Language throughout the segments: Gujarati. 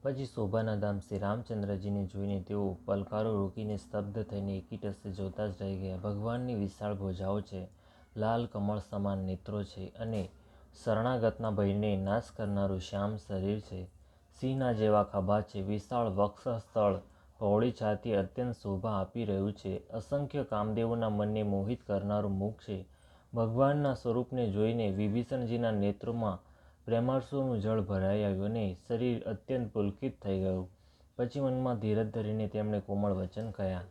પછી શોભાના ધામ શ્રી રામચંદ્રજીને જોઈને તેઓ પલકારો રોકીને સ્તબ્ધ થઈને એકીટસે જોતા જ રહી ગયા. ભગવાનની વિશાળ ભુજાઓ છે, લાલ કમળ સમાન નેત્રો છે અને શરણાગતના ભયને નાશ કરનારું શ્યામ શરીર છે. સિંહના જેવા ખભા છે, વિશાળ વક્ષસ્થળ, પહોળી છાતી અત્યંત શોભા આપી રહ્યું છે. અસંખ્ય કામદેવોના મનને મોહિત કરનારું મુખ છે. ભગવાનના સ્વરૂપને જોઈને વિભીષણજીના નેત્રોમાં પ્રેમાશ્રુનું જળ ભરાઈ આવ્યું અને શરીર અત્યંત પુલકિત થઈ ગયું. પછી મનમાં ધીરજ ધરીને તેમણે કોમળ વચન કહ્યા.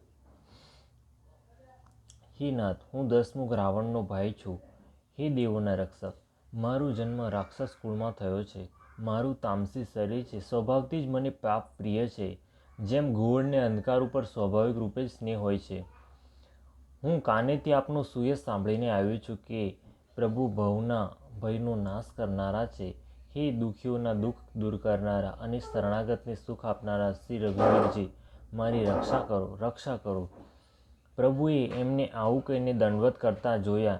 હે નાથ, હું દસમુખ રાવણનો ભાઈ છું. હે દેવોના રક્ષક, મારો જન્મ રાક્ષસ કુળમાં થયો છે. મારું તામસી શરીર છે. સ્વભાવથી જ મને પાપ પ્રિય છે. જેમ ઘુવડને અંધકાર ઉપર સ્વાભાવિક રૂપે જ સ્નેહ હોય છે. હું કાનેથી આપનો સુયશ સાંભળીને આવ્યો છું કે પ્રભુ ભયનો નાશ કરનારા છે. હે દુઃખીઓના દુઃખ દૂર કરનારા અને શરણાગતને સુખ આપનારા શ્રી રઘુવીરજી, મારી રક્ષા કરો, રક્ષા કરો. પ્રભુએ એમને આવું કહીને દંડવત કરતા જોયા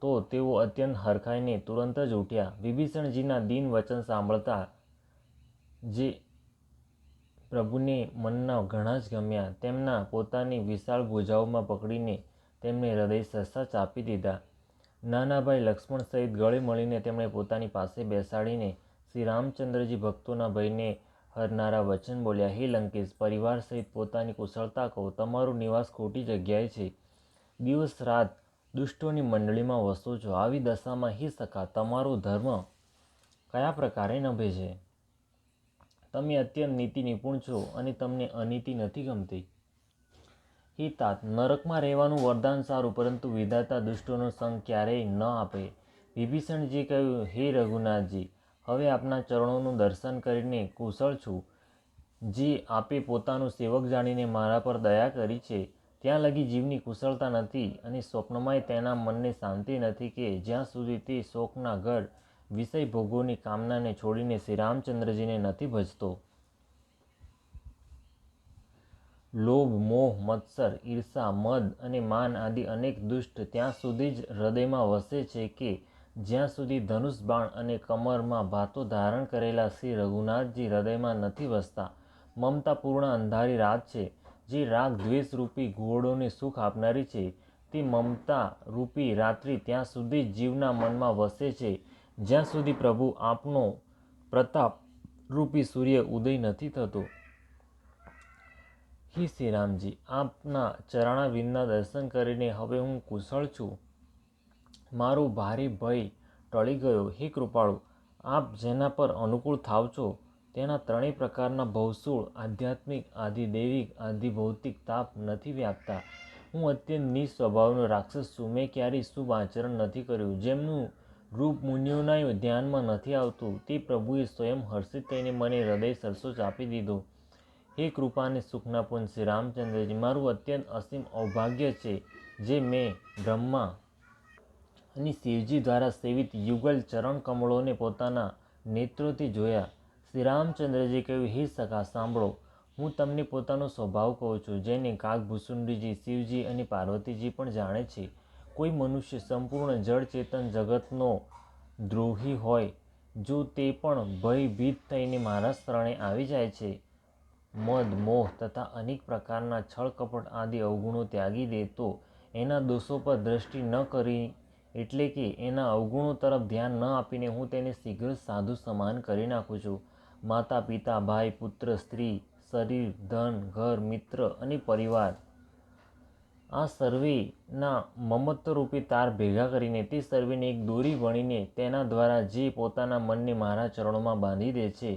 તો તેઓ અત્યંત હરખાઈને તુરંત જ ઉઠ્યા. વિભીષણજીના દીન વચન સાંભળતા જે પ્રભુને મનના ઘણા જ ગમ્યા. તેમના પોતાની વિશાળ ભુજાઓમાં પકડીને તેમને હૃદય સહસા ચાપી દીધા. નાના ભાઈ લક્ષ્મણ સહિત ગળે મળીને તેમણે પોતાની પાસે બેસાડીને શ્રી રામચંદ્રજી ભક્તોના ભયને હરનારા વચન બોલ્યા. હે લંકેશ, પરિવાર સહિત પોતાની કુશળતા કહો. તમારું નિવાસ ખોટી જગ્યાએ છે. દિવસ રાત દુષ્ટોની મંડળીમાં વસો છો. આવી દશામાં હે સખા, તમારો ધર્મ કયા પ્રકારે નભે છે? તમે અત્યંત નીતિ નિપુણ છો અને તમને અનીતિ નથી ગમતી. હે तात, નરકમાં રહેવાનું વરદાન સારું, પરંતુ વિધાતા દુષ્ટોનો સંગ ક્યારેય ન આપે. વિભીષણજીએ કહ્યું, હે રઘુનાથજી, હવે આપના ચરણોનું દર્શન કરીને કુશળ છું. જે આપે પોતાનું સેવક જાણીને મારા પર દયા કરી છે, ત્યાં લગી જીવની કુશળતા નથી અને સ્વપ્નમાંય તેના મનને શાંતિ નથી કે જ્યાં સુધી તે શોકના ઘર વિષય ભોગોની કામનાને છોડીને શ્રી રામચંદ્રજીને નથી ભજતો. લોભ, મોહ, મત્સર, ઈર્ષા, મદ અને માન આદિ અનેક દુષ્ટ ત્યાં સુધી જ હૃદયમાં વસે છે કે જ્યાં સુધી ધનુષ બાણ અને કમરમાં ભાતો ધારણ કરેલા શ્રી રઘુનાથજી હૃદયમાં નથી વસતા. મમતાપૂર્ણ અંધારી રાત છે, જે રાગ દ્વેષ રૂપી ઘુવડોને સુખ આપનારી છે. તે મમતા રૂપી રાત્રિ ત્યાં સુધી જ જીવના મનમાં વસે છે જ્યાં સુધી પ્રભુ આપનો પ્રતાપ રૂપી સૂર્ય ઉદય નથી થતો. હે શ્રી રામજી, આપના ચરણાવિંદના દર્શન કરીને હવે હું કુશળ છું. મારો ભારે ભય ટળી ગયો. હે કૃપાળુ, આપ જેના પર અનુકૂળ થાવ છો તેના ત્રણેય પ્રકારના ભવસૂળ, આધ્યાત્મિક, આધિદૈવિક, આધિભૌતિક તાપ નથી વ્યાપતા. હું અત્યંત નીચ સ્વભાવનો રાક્ષસ છું. મેં ક્યારેય શુભ આચરણ નથી કર્યું. જેમનું રૂપ મુનિઓના ધ્યાનમાં નથી આવતું તે પ્રભુએ સ્વયં હર્ષિત થઈને મને હૃદય સરસો ચાપી દીધો. હે કૃપા અને સુખના પુંજ શ્રી રામચંદ્રજી, મારું અત્યંત અસીમ અવભાગ્ય છે જે મેં બ્રહ્મા અને શિવજી દ્વારા સેવિત યુગલ ચરણ કમળોને પોતાના નેત્રોથી જોયા. શ્રી રામચંદ્રજી કહ્યું, હે સખા સાંભળો, હું તમને પોતાનો સ્વભાવ કહું છું, જેને કાગભૂષુંડીજી, શિવજી અને પાર્વતીજી પણ જાણે છે. કોઈ મનુષ્ય સંપૂર્ણ જળ ચેતન જગતનો દ્રોહી હોય, જો તે પણ ભયભીત થઈને મારા શરણે આવી જાય છે, મદ, મોહ તથા અનેક પ્રકારના છળ કપટ આદિ અવગુણો ત્યાગી દે તો એના દોષો પર દ્રષ્ટિ ન કરી એટલે કે એના અવગુણો તરફ ધ્યાન ન આપીને હું તેને શીઘ્ર સાધુ સમાન કરી નાખું છું. માતા, પિતા, ભાઈ, પુત્ર, સ્ત્રી, શરીર, ધન, ઘર, મિત્ર અને પરિવાર આ સર્વેના મમત્વરૂપી તાર ભેગા કરીને તે સર્વેને એક દોરી વણીને તેના દ્વારા જે પોતાના મનને મારા ચરણોમાં બાંધી દે છે,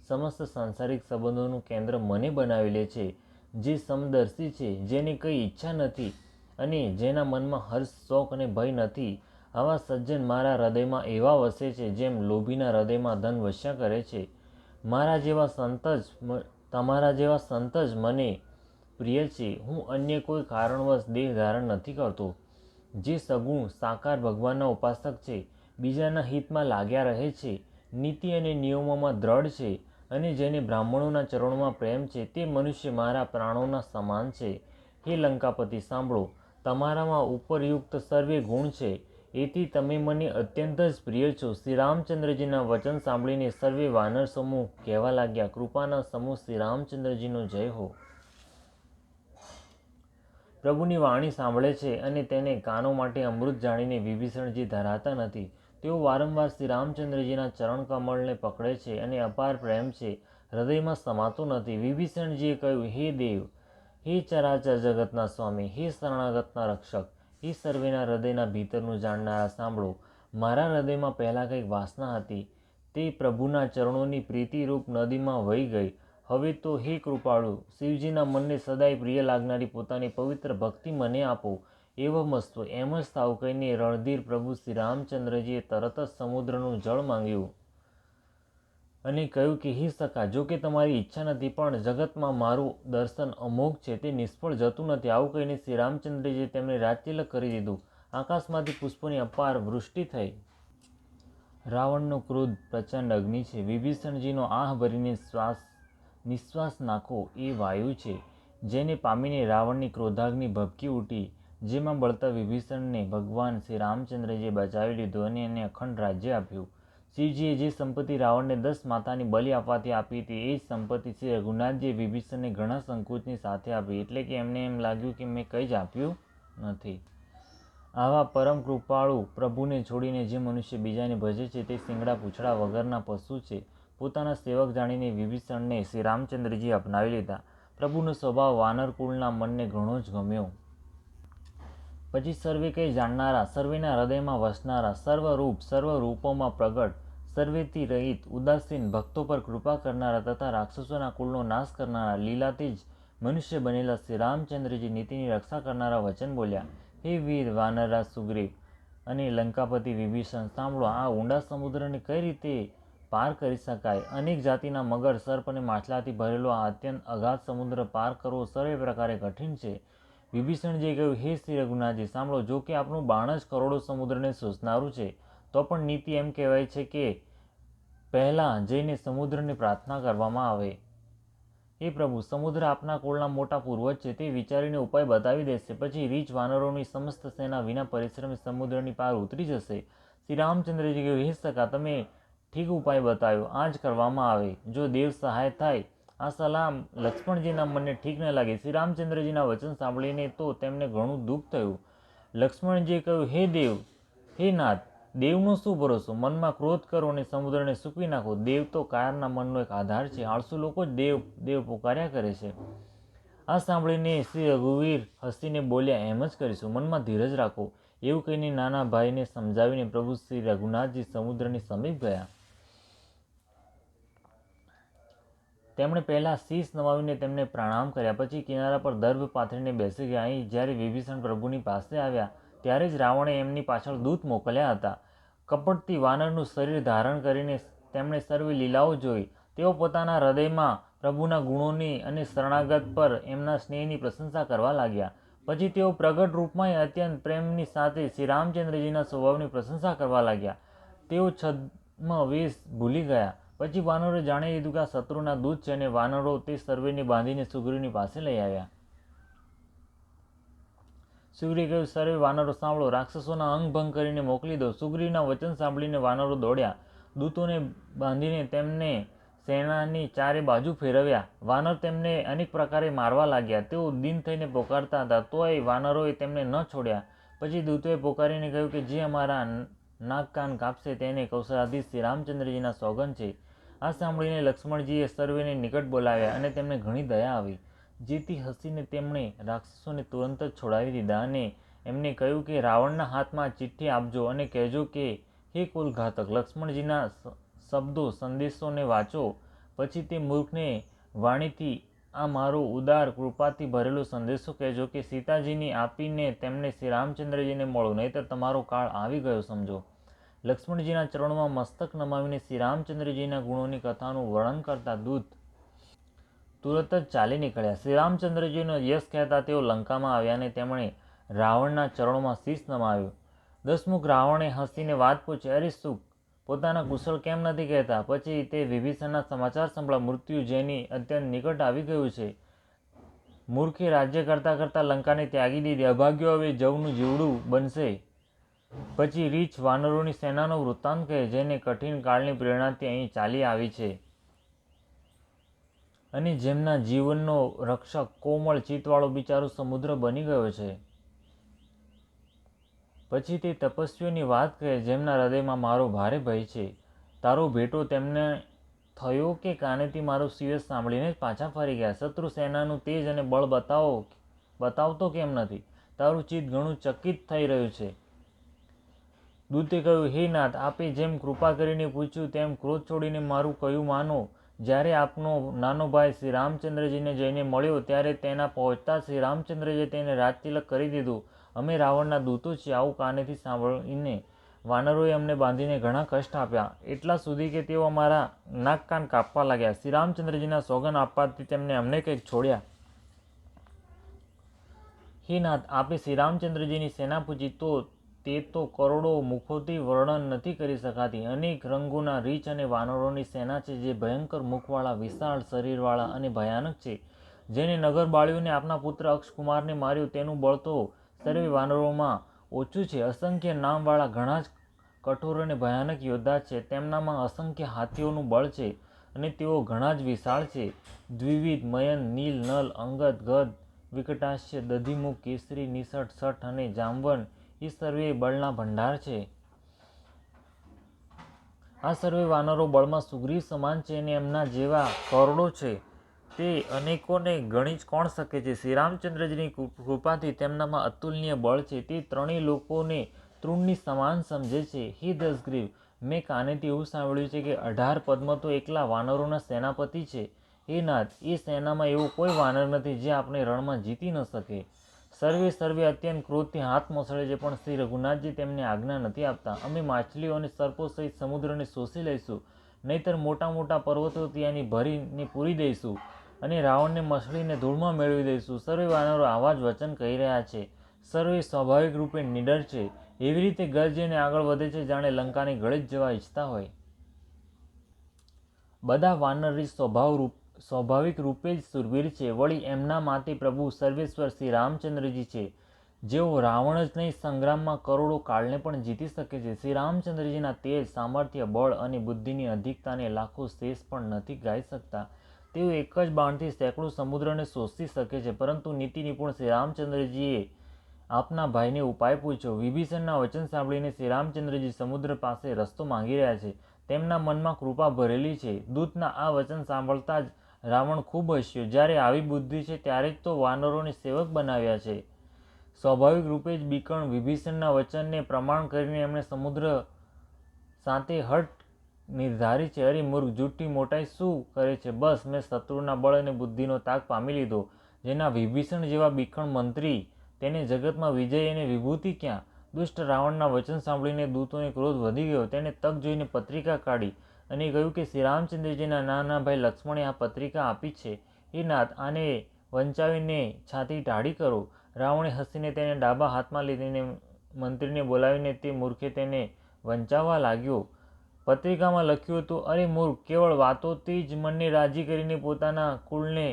સમસ્ત સાંસારિક સંબંધોનું કેન્દ્ર મને બનાવી લે છે, જે સમદર્શી છે, જેને કંઈ ઈચ્છા નથી અને જેના મનમાં હર્ષ, શોક અને ભય નથી, આવા સજ્જન મારા હૃદયમાં એવા વસે છે જેમ લોભીના હૃદયમાં ધન વસ્યા કરે છે. તમારા જેવા સંત જ મને પ્રિય છે. હું અન્ય કોઈ કારણવશ દેહ ધારણ નથી કરતો. જે સગુણ સાકાર ભગવાનના ઉપાસક છે, બીજાના હિતમાં લાગ્યા રહે છે, નીતિ અને નિયમોમાં દ્રઢ છે અને જેને બ્રાહ્મણોના ચરણોમાં પ્રેમ છે, તે મનુષ્ય મારા પ્રાણોના સમાન છે. હે લંકાપતિ સાંભળો, તમારામાં ઉપરયુક્ત સર્વે ગુણ છે. એથી તમે મને અત્યંત જ પ્રિય છો. શ્રી રામચંદ્રજીના વચન સાંભળીને સર્વે વાનર સમૂહ કહેવા લાગ્યા, કૃપાના સમૂહ શ્રી રામચંદ્રજીનો જય હો. પ્રભુની વાણી સાંભળે છે અને તેને કાનો માટે અમૃત જાણીને વિભીષણજી ધરાતા નથી. તેઓ વારંવાર શ્રી રામચંદ્રજીના ચરણ કમળને પકડે છે અને અપાર પ્રેમ છે હૃદયમાં સમાતો નથી. વિભીષણજીએ કહ્યું, હે દેવ, હે ચરાચર જગતના સ્વામી, હે શરણાગતના રક્ષક, હે સર્વેના હૃદયના ભીતરનું જાણનારા, સાંભળો. મારા હૃદયમાં પહેલાં કંઈક વાસના હતી, તે પ્રભુના ચરણોની પ્રીતિરૂપ નદીમાં વહી ગઈ. હવે તો હે કૃપાળુ, શિવજીના મનને સદાય પ્રિય લાગનારી પોતાની પવિત્ર ભક્તિ મને આપો. એવમસ્તુ, એમ જ થાવ કહીને રણધીર પ્રભુ શ્રી રામચંદ્રજીએ તરત જ સમુદ્રનું જળ માંગ્યું અને કહ્યું કે હે સખા, જો કે તમારી ઈચ્છા નથી, પણ જગતમાં મારું દર્શન અમોઘ છે, તે નિષ્ફળ જતું નથી. આવું કહીને શ્રી રામચંદ્રજીએ તેમને રાજતિલક કરી દીધું. આકાશમાંથી પુષ્પોની અપાર વૃષ્ટિ થઈ. રાવણનો ક્રોધ પ્રચંડ અગ્નિ છે. વિભીષણજીનો આહ ભરીને નિશ્વાસ નાખો એ વાયુ છે, જેને પામીને રાવણની ક્રોધાગ્નિ ભભકી ઉઠી. જેમાં બળતા વિભીષણને ભગવાન શ્રી રામચંદ્રજીએ બચાવી લીધો અને એને અખંડ રાજ્ય આપ્યું. શિવજીએ જે સંપત્તિ રાવણને 10 માતાની બલિ આપવાથી આપી હતી, એ જ સંપત્તિ શ્રી રઘુનાથજીએ વિભીષણને ઘણા સંકોચની સાથે આપી. એટલે કે એમને એમ લાગ્યું કે મેં કંઈ જ આપ્યું નથી. આવા પરમ કૃપાળુ પ્રભુને છોડીને જે મનુષ્ય બીજાને ભજે છે, તે શિંગડા પૂંછડા વગરના પશુ છે. પોતાના સેવક જાણીને વિભીષણને શ્રી રામચંદ્રજીએ અપનાવી લીધા. પ્રભુનો સ્વભાવ વાનરકુળના મનને ઘણો જ ગમ્યો. પછી સર્વે કંઈ જાણનારા, સર્વેના હૃદયમાં વસનારા, સર્વરૂપ, સર્વરૂપોમાં પ્રગટ, સર્વેથી રહિત, ઉદાસીન, ભક્તો પર કૃપા કરનારા તથા રાક્ષસોના કુળનો નાશ કરનારા, લીલાથી જ મનુષ્ય બનેલા શ્રી રામચંદ્રજી નીતિની રક્ષા કરનારા વચન બોલ્યા. હે વીર વાનરરાજ સુગ્રીવ અને લંકાપતિ વિભીષણ, સાંભળો. આ ઊંડા સમુદ્રને કઈ રીતે પાર કરી શકાય? અનેક જાતિના મગર, સર્પ અને માછલાથી ભરેલો આ અત્યંત અગાધ સમુદ્ર પાર કરવો સર્વે પ્રકારે કઠિન છે. વિભીષણજીએ કહ્યું, હે શ્રી રઘુનાથજી, સાંભળો. જો કે આપણું બાણ જ કરોડો સમુદ્રને શોષનારું છે, તો પણ નીતિ એમ કહેવાય છે કે પહેલાં જઈને સમુદ્રને પ્રાર્થના કરવામાં આવે. હે પ્રભુ, સમુદ્ર આપના કુળના મોટા પૂર્વજ છે, તે વિચારીને ઉપાય બતાવી દેશે. પછી રીછ વાનરોની સમસ્ત સેના વિના પરિશ્રમે સમુદ્રની પાર ઉતરી જશે. શ્રી રામચંદ્રજી કહ્યું, હે સખા, તમે ઠીક ઉપાય બતાવ્યો, આ જ કરવામાં આવે. જો દેવ સહાય થાય. આ સલાહ લક્ષ્મણજીના મનને ઠીક ન લાગી. શ્રી રામચંદ્રજીના વચન સાંભળીને તો તેમને ઘણું દુઃખ થયું. લક્ષ્મણજીએ કહ્યું, હે દેવ, હે નાથ, દેવનો શું ભરોસો? મનમાં ક્રોધ કરો અને સમુદ્રને સૂકવી નાખો. દેવ તો કાયરના મનનો એક આધાર છે. આળસુ લોકો જ દેવ દેવ પોકાર્યા કરે છે. આ સાંભળીને શ્રી રઘુવીર હસીને બોલ્યા, એમ જ કરીશું. મનમાં ધીરજ રાખો. એવું કહીને નાના ભાઈને સમજાવીને પ્રભુ શ્રી રઘુનાથજી સમુદ્રની સમીપ ગયા. તેમણે પહેલાં શીશ નમાવીને તેમને પ્રણામ કર્યા. પછી કિનારા પર દર્ભ પાથરીને બેસી ગયા. અહીં જ્યારે વિભીષણ પ્રભુની પાસે આવ્યા, ત્યારે જ રાવણે એમની પાછળ દૂત મોકલ્યા હતા. કપટથી વાનરનું શરીર ધારણ કરીને તેમણે સર્વે લીલાઓ જોઈ. તેઓ પોતાના હૃદયમાં પ્રભુના ગુણોની અને શરણાગત પર એમના સ્નેહની પ્રશંસા કરવા લાગ્યા. પછી તેઓ પ્રગટ રૂપમાં અત્યંત પ્રેમની સાથે શ્રી રામચંદ્રજીના સ્વભાવની પ્રશંસા કરવા લાગ્યા. તેઓ છદ્મ વેશ ભૂલી ગયા. પછી વાનરોએ જાણી લીધું કે આ શત્રુના દૂત છે અને વાનરો તે સર્વેને બાંધીને સુગ્રીવની પાસે લઈ આવ્યા. સુગ્રીવે કહ્યું, સર્વે વાનરો સાંભળો. રાક્ષસોના અંગ ભંગ કરીને મોકલી દો. સુગ્રીવના વચન સાંભળીને વાનરો દોડ્યા. દૂતોને બાંધીને તેમને સેનાની ચારે બાજુ ફેરવ્યા. વાનર તેમને અનેક પ્રકારે મારવા લાગ્યા. તેઓ દીન થઈને પોકારતા હતા, તોય વાનરોએ તેમને ન છોડ્યા. પછી દૂતોએ પોકારીને કહ્યું કે જે અમારા નાક કાન કાપશે તેને કૌશલાધીશ શ્રી રામચંદ્રજીના સોગંદ છે. આ સાંભળીને લક્ષ્મણજીએ સર્વેને નિકટ બોલાવ્યા અને તેમને ઘણી દયા આવી. જેથી હસીને તેમણે રાક્ષસોને તુરંત જ છોડાવી દીધા અને એમને કહ્યું કે રાવણના હાથમાં ચિઠ્ઠી આપજો અને કહેજો કે હે કુલઘાતક, લક્ષ્મણજીના શબ્દો સંદેશોને વાંચો. પછી તે મૂર્ખને વાણીથી આ મારો ઉદાર કૃપાથી ભરેલો સંદેશો કહેજો કે સીતાજીની આપીને તેમને શ્રી રામચંદ્રજીને મળો, નહીંતર તમારો કાળ આવી ગયો સમજો. લક્ષ્મણજીના ચરણોમાં મસ્તક નમાવીને શ્રી રામચંદ્રજીના ગુણોની કથાનું વર્ણન કરતા દૂત તુરત જ ચાલી નીકળ્યા. શ્રી રામચંદ્રજીનો યશ કહેતા તેઓ લંકામાં આવ્યા અને તેમણે રાવણના ચરણોમાં શીશ નમાવ્યું. દસમુખ રાવણે હસીને વાત પૂછી, અરે સુખ, પોતાના કુશળ કેમ નથી કહેતા? પછી તે વિભીષણના સમાચાર સાંભળ્યા. મૃત્યુ જેની અત્યંત નિકટ આવી ગયું છે. મૂર્ખે રાજ્ય કરતાં કરતાં લંકાને ત્યાગી દીધી. અભાગ્યો હવે જવનું જીવડું બનશે. પછી રીછ વાનરોની સેનાનો વૃત્તાંત કહે, જેને કઠિન કાળની પ્રેરણાથી અહીં ચાલી આવી છે અને જેમના જીવનનો રક્ષક કોમળ ચિત્તવાળો બિચારો સમુદ્ર બની ગયો છે. પછી તે તપસ્વીઓની વાત કહે, જેમના હૃદયમાં મારો ભારે ભય છે. તારો ભેટો તેમને થયો કે કાનેથી મારો શિવસ સાંભળીને જ પાછા ફરી ગયા? શત્રુ સેનાનું તેજ અને બળ બતાવતો કેમ નથી? તારું ચિત્ત ઘણું ચકિત થઈ રહ્યું છે. દૂતે કહ્યું, હે નાથ, આપે જેમ કૃપા કરીને પૂછ્યું તેમ ક્રોધ છોડીને મારું કહ્યું માનો. જ્યારે આપનો નાનો ભાઈ શ્રી રામચંદ્રજીને જઈને મળ્યો ત્યારે તેના પહોંચતા શ્રી રામચંદ્રજીએ તેને રાજતિલક કરી દીધું. અમે રાવણના દૂતો છીએ. આવું કાનેથી સાંભળીને વાનરોએ અમને બાંધીને ઘણા કષ્ટ આપ્યા, એટલા સુધી કે તેઓ અમારા નાક કાન કાપવા લાગ્યા. શ્રી રામચંદ્રજીના સોગન આપવાથી તેમને અમને કંઈક છોડ્યા. હે નાથ, આપે શ્રી રામચંદ્રજીની સેના પૂછી તો તે તો કરોડો મુખોથી વર્ણન નથી કરી શકાતી. અનેક રંગોના રીછ અને વાનરોની સેના છે, જે ભયંકર મુખવાળા, વિશાળ શરીરવાળા અને ભયાનક છે. જેને નગર બાળ્યું ને આપના પુત્ર અક્ષકુમારને માર્યું, તેનું બળ તો સર્વે વાનરોમાં ઓછું છે. અસંખ્ય નામવાળા ઘણા જ કઠોર અને ભયાનક યોદ્ધા છે. તેમનામાં અસંખ્ય હાથીઓનું બળ છે અને તેઓ ઘણા જ વિશાળ છે. દ્વિવિધ, મયન, નીલ, નલ, અંગદ, ગદ, વિકટાસ્ય, દધિમુખ, કેસરી, નિષઠ, શઠ અને જાંબવન એ સર્વે બળના ભંડાર છે. આ સર્વે વાનરો બળમાં સુગ્રીવ સમાન છે અને એમના જેવા કરોડો છે. તે અનેકોને ગણી જ કોણ શકે છે. શ્રી રામચંદ્રજીની કૃપાથી તેમનામાં અતુલનીય બળ છે. તે ત્રણેય લોકોને તૃણની સમાન સમજે છે. હે દશગ્રીવ, મેં કાનેથી એવું સાંભળ્યું છે કે 18 પદ્મ તો એકલા વાનરોના સેનાપતિ છે. હે નાથ, એ સેનામાં એવો કોઈ વાનર નથી જે આપણે રણમાં જીતી ન શકે. સર્વે અત્યંત ક્રોધથી હાથ મસળે છે, પણ શ્રી રઘુનાથજી તેમને આજ્ઞા નથી આપતા. અમે માછલીઓ અને સર્પો સહિત સમુદ્રને શોષી લઈશું, નહીંતર મોટા મોટા પર્વતો ત્યાંની ભરીને પૂરી દઈશું અને રાવણને મસળીને ધૂળમાં મેળવી દઈશું. સર્વે વાનરો આવા જ વચન કહી રહ્યા છે. સર્વે સ્વાભાવિક રૂપે નિડર છે. એવી રીતે ગર્જીને આગળ વધે છે, જાણે લંકાને ગળી જ જવા ઈચ્છતા હોય. બધા વાનર સ્વાભાવિક રૂપે જ સુરવીર છે. વળી એમના માતે પ્રભુ સર્વેશ્વર શ્રી રામચંદ્રજી છે, જેઓ રાવણ જ નહીં, સંગ્રામમાં કરોડો કાળને પણ જીતી શકે છે. શ્રી રામચંદ્રજીના તેજ, સામર્થ્ય, બળ અને બુદ્ધિની અધિકતાને લાખો શેષ પણ નથી ગાઈ શકતા. તેઓ એક જ બાણથી સેંકડો સમુદ્રને શોષી શકે છે. પરંતુ નીતિ નિપુણ શ્રી રામચંદ્રજીએ આપના ભાઈને ઉપાય પૂછ્યો. વિભીષણના વચન સાંભળીને શ્રી રામચંદ્રજી સમુદ્ર પાસે રસ્તો માંગી રહ્યા છે. તેમના મનમાં કૃપા ભરેલી છે. દૂતના આ વચન સાંભળતા જ રાવણ ખૂબ હસ્યો. જ્યારે આવી બુદ્ધિ છે ત્યારે જ તો વાનરોને સેવક બનાવ્યા છે. સ્વાભાવિક રૂપે જ બીકણ વિભીષણના વચનને પ્રમાણ કરીને એમણે સમુદ્ર સાથે હઠ નિર્ધારી છે. અરે મૂર્ખ, જૂઠી મોટાઈ શું કરે છે? બસ, મેં શત્રુના બળ અને બુદ્ધિનો તાક પામી લીધો. જેના વિભીષણ જેવા બીકણ મંત્રી, તેને જગતમાં વિજય અને વિભૂતિ ક્યાં? દુષ્ટ રાવણના વચન સાંભળીને દૂતોને ક્રોધ વધી ગયો. તેને તક જોઈને પત્રિકા કાઢી અને કહ્યું કે શ્રી રામચંદ્રજીના નાના ભાઈ લક્ષ્મણે આ પત્રિકા આપી છે. હે નાથ, આને વંચાવીને છાતી ટાઢી કરો. રાવણે હસીને તેને ડાબા હાથમાં લીધીને મંત્રીને બોલાવીને તે મૂર્ખે તેને વંચાવવા લાગ્યો. પત્રિકામાં લખ્યું હતું, અરે મૂર્ખ, કેવળ વાતોથી જ મનને રાજી કરીને પોતાના કુળને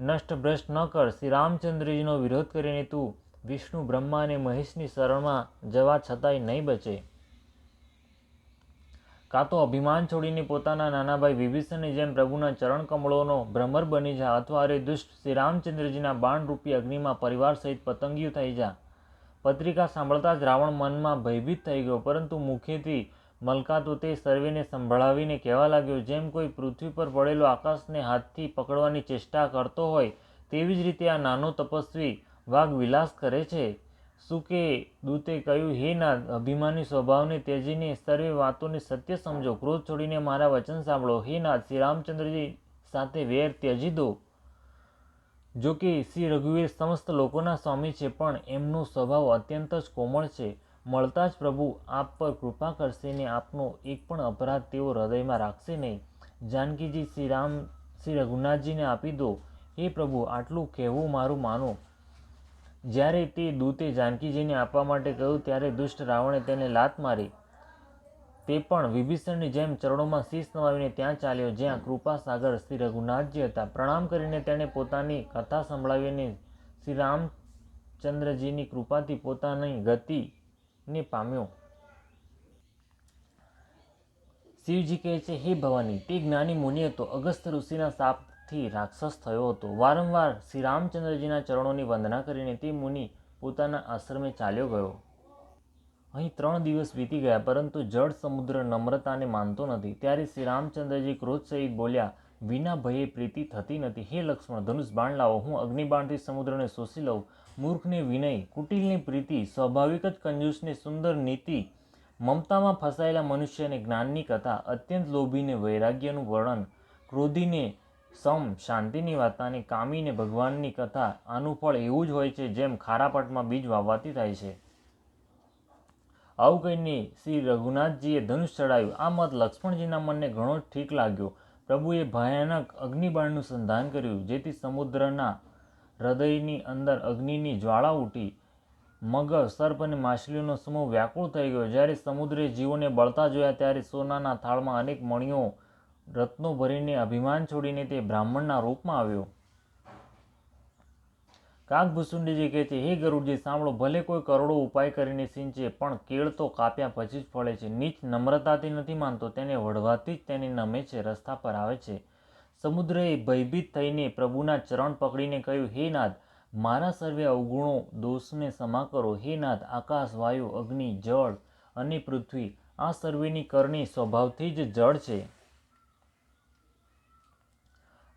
નષ્ટ ભ્રષ્ટ ન કર. શ્રી રામચંદ્રજીનો વિરોધ કરીને તું વિષ્ણુ, બ્રહ્મા અને મહેશની શરણમાં જવા છતાંય નહીં બચે. કાં તો અભિમાન છોડીને પોતાના નાના ભાઈ વિભીષણની જેમ પ્રભુના ચરણ કમળોનો ભ્રમર બની જા, અથવા અરે દુષ્ટ, શ્રી રામચંદ્રજીના બાણરૂપી અગ્નિમાં પરિવાર સહિત પતંગિયું થઈ જા. પત્રિકા સાંભળતા જ રાવણ મનમાં ભયભીત થઈ ગયો, પરંતુ મુખેથી મલકાતો તે સર્વેને સંભળાવીને કહેવા લાગ્યો, જેમ કોઈ પૃથ્વી પર પડેલો આકાશને હાથથી પકડવાની ચેષ્ટા કરતો હોય, તેવી જ રીતે આ નાનો તપસ્વી વાઘ વિલાસ કરે છે. સુકે દૂતે કહ્યું, હે નાથ, અભિમાની સ્વભાવને ત્યજીને સર્વે વાતોને સત્ય સમજો. ક્રોધ છોડીને મારા વચન સાંભળો. હે નાથ, શ્રી રામચંદ્રજી સાથે વેર ત્યજી દો. જો કે શ્રી રઘુવીર સમસ્ત લોકોના સ્વામી છે, પણ એમનો સ્વભાવ અત્યંત જ કોમળ છે. મળતા જ પ્રભુ આપ પર કૃપા કરશે ને આપનો એક પણ અપરાધ તેઓ હૃદયમાં રાખશે નહીં. જાનકીજી શ્રી રઘુનાથજીને આપી દો. હે પ્રભુ, આટલું કહેવું મારું માનો. જ્યારે તે દૂતે જાનકીજીને આપવા માટે કહ્યું ત્યારે દુષ્ટ રાવણે તેને લાત મારી. તે પણ વિભીષણની જેમ ચરણોમાં શીશ નમાવીને ત્યાં ચાલ્યો જ્યાં કૃપાસાગર શ્રી રઘુનાથજી હતા. પ્રણામ કરીને તેણે પોતાની કથા સંભળાવી અને શ્રી રામચંદ્રજીની કૃપાથી પોતાની ગતિ ને પામ્યો. શિવજી કહે છે, હે ભવાની, તે જ્ઞાની મુનિ હતો. અગસ્ત્ય ઋષિના શાપથી રાક્ષસ થયો હતો. વારંવાર શ્રી રામચંદ્રજીના ચરણોની વંદના કરીને તે મુનિ પોતાના આશ્રમે ચાલ્યો ગયો. અહીં 3 દિવસ વીતી ગયા, પરંતુ જળ સમુદ્ર નમ્રતાને માનતો નથી. ત્યારે શ્રી રામચંદ્રજી ક્રોધ સહિત બોલ્યા, વિના ભયે પ્રીતિ થતી નથી. હે લક્ષ્મણ, ધનુષ બાણ લાવો, હું અગ્નિબાણથી સમુદ્રને શોષી લઉં. મૂર્ખને વિનય, કુટિલની પ્રીતિ, સ્વાભાવિક જ કંજૂસને સુંદર નીતિ, મમતામાં ફસાયેલા મનુષ્યને જ્ઞાનની કથા, અત્યંત લોભીને વૈરાગ્યનું વર્ણન, ક્રોધીને સમ શાંતિની વાર્તા અને કામીને ભગવાનની કથા. આનું ફળ એવું જ હોય છે જેમ ખારા પટમાં બીજ વાવવાથી થાય છે. આવું કહીને શ્રી રઘુનાથજીએ ધનુષ ચડાવ્યું. આ મત લક્ષ્મણજીના મનને ઘણો ઠીક લાગ્યો. પ્રભુએ ભયાનક અગ્નિબાણનું સંધાન કર્યું, જેથી સમુદ્રના હૃદયની અંદર અગ્નિની જ્વાળા ઉઠી. મગર, સર્પ અને માછલીઓનો સમૂહ વ્યાકુળ થઈ ગયો. જ્યારે સમુદ્રે જીવોને બળતા જોયા, ત્યારે સોનાના થાળમાં અનેક મણિઓ, રત્નો ભરીને અભિમાન છોડીને તે બ્રાહ્મણના રૂપમાં આવ્યો. કાગભૂસુંડીજી કહે છે, હે ગરુડજી, સાંભળો. ભલે કોઈ કરોડો ઉપાય કરીને સિંચે, પણ કેળ તો કાપ્યા પછી જ ફળે છે. નીચ નમ્રતાથી નથી માનતો, તેને વઢવાથી જ તેને નમે છે, રસ્તા પર આવે છે. સમુદ્રએ ભયભીત થઈને પ્રભુના ચરણ પકડીને કહ્યું, હે નાથ, મારા સર્વે અવગુણો દોષને ક્ષમા કરો. હે નાથ, આકાશ, વાયુ, અગ્નિ, જળ અને પૃથ્વી, આ સર્વેની કરણી સ્વભાવથી જ જળ છે.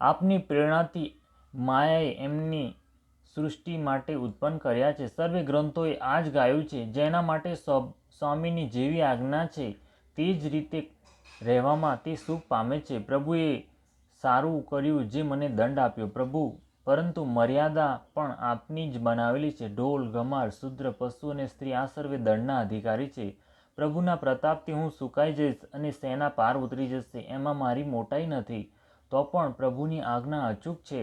આપની પ્રેરણાથી માયાએ એમની સૃષ્ટિ માટે ઉત્પન્ન કર્યા છે. સર્વે ગ્રંથોએ આ જ ગાયું છે. જેના માટે સ્વામીની જેવી આજ્ઞા છે તે જ રીતે રહેવામાં તે સુખ પામે છે. પ્રભુએ સારું કર્યું જે મને દંડ આપ્યો. પ્રભુ, પરંતુ મર્યાદા પણ આપની જ બનાવેલી છે. ઢોલ, ગમાર, શૂદ્ર, પશુ અને સ્ત્રી આ સર્વે દંડના અધિકારી છે. પ્રભુના પ્રતાપથી હું સુકાઈ જઈશ અને સેના પાર ઉતરી જશે, એમાં મારી મોટાઈ નથી. તો પણ પ્રભુની આજ્ઞા અચૂક છે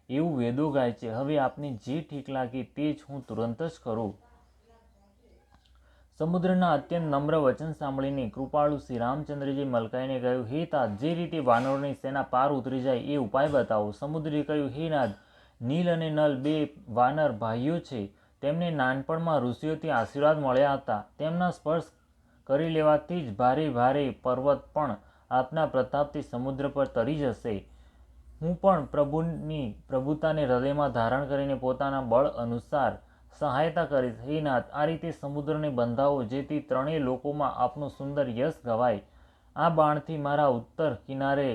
એવું વેદો ગાય છે. હવે આપને જે ઠીક લાગે તે જ હું તુરંત જ કરું. સમુદ્રના અત્યંત નમ્ર વચન સાંભળીને કૃપાળુ શ્રી રામચંદ્રજી મલકાઈને કહ્યું, હે तात, જે રીતે વાનરોની સેના પાર ઉતરી જાય એ ઉપાય બતાવો. સમુદ્રે કહ્યું, હે નાથ, નીલ અને નલ 2 વાનર ભાઈઓ છે. તેમને નાનપણમાં ઋષિઓથી આશીર્વાદ મળ્યા હતા. તેમના સ્પર્શ કરી લેવાથી જ ભારે ભારે પર્વત પણ આપના પ્રતાપથી સમુદ્ર પર તરી જશે. હું પણ પ્રભુની પ્રભુતાને હૃદયમાં ધારણ કરીને પોતાના બળ અનુસાર સહાયતા કરીશ. હે નાથ, આ રીતે સમુદ્રને બંધાવો, જેથી 3 લોકોમાં આપનું સુંદર યશ ગવાય. આ બાણથી મારા ઉત્તર કિનારે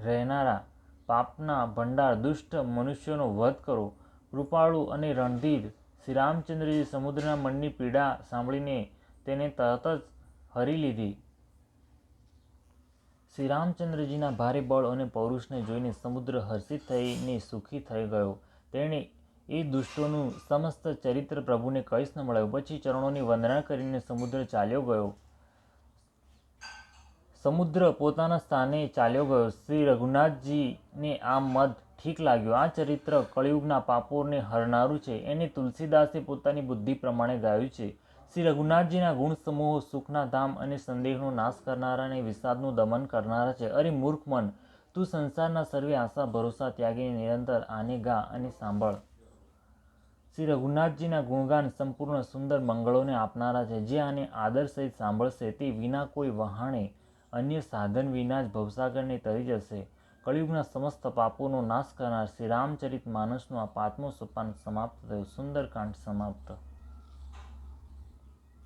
રહેનારા પાપના ભંડાર દુષ્ટ મનુષ્યોનો વધ કરો. કૃપાળુ અને રણધીર શ્રી રામચંદ્રજી સમુદ્રના મનની પીડા સાંભળીને તેને તરત જ હરી લીધી. શ્રી રામચંદ્રજીના ભારે બળ અને પૌરુષને જોઈને સમુદ્ર હર્ષિત થઈને સુખી થઈ ગયો. તેણે એ દુષ્ટોનું સમસ્ત ચરિત્ર પ્રભુને કહીશ ન મળ્યું. પછી ચરણોની વંદના કરીને સમુદ્ર ચાલ્યો ગયો. સમુદ્ર પોતાના સ્થાને ચાલ્યો ગયો. શ્રી રઘુનાથજીને આ મત ઠીક લાગ્યો. આ ચરિત્ર કળિયુગના પાપોને હરનારું છે. એને તુલસીદાસે પોતાની બુદ્ધિ પ્રમાણે ગાયું છે. શ્રી રઘુનાથજીના ગુણ સમૂહો સુખના ધામ અને સંદેહનો નાશ કરનારા અને વિષાદનું દમન કરનારા છે. અરે મૂર્ખ મન, તું સંસારના સર્વે આશા ભરોસા ત્યાગીને નિરંતર આને ગા અને સાંભળ. શ્રી રઘુનાથજીના ગુણગાન સંપૂર્ણ સુંદર મંગળોને આપનારા છે. જે આને આદર સહિત સાંભળશે તે વિના કોઈ વહાણે અન્ય સાધન વિના જ ભવસાગરને તરી જશે. કળિયુગના સમસ્ત પાપોનો નાશ કરનાર શ્રી રામચરિત માનસનું આ 5મું સોપાન સમાપ્ત થયું. સુંદરકાંડ સમાપ્ત.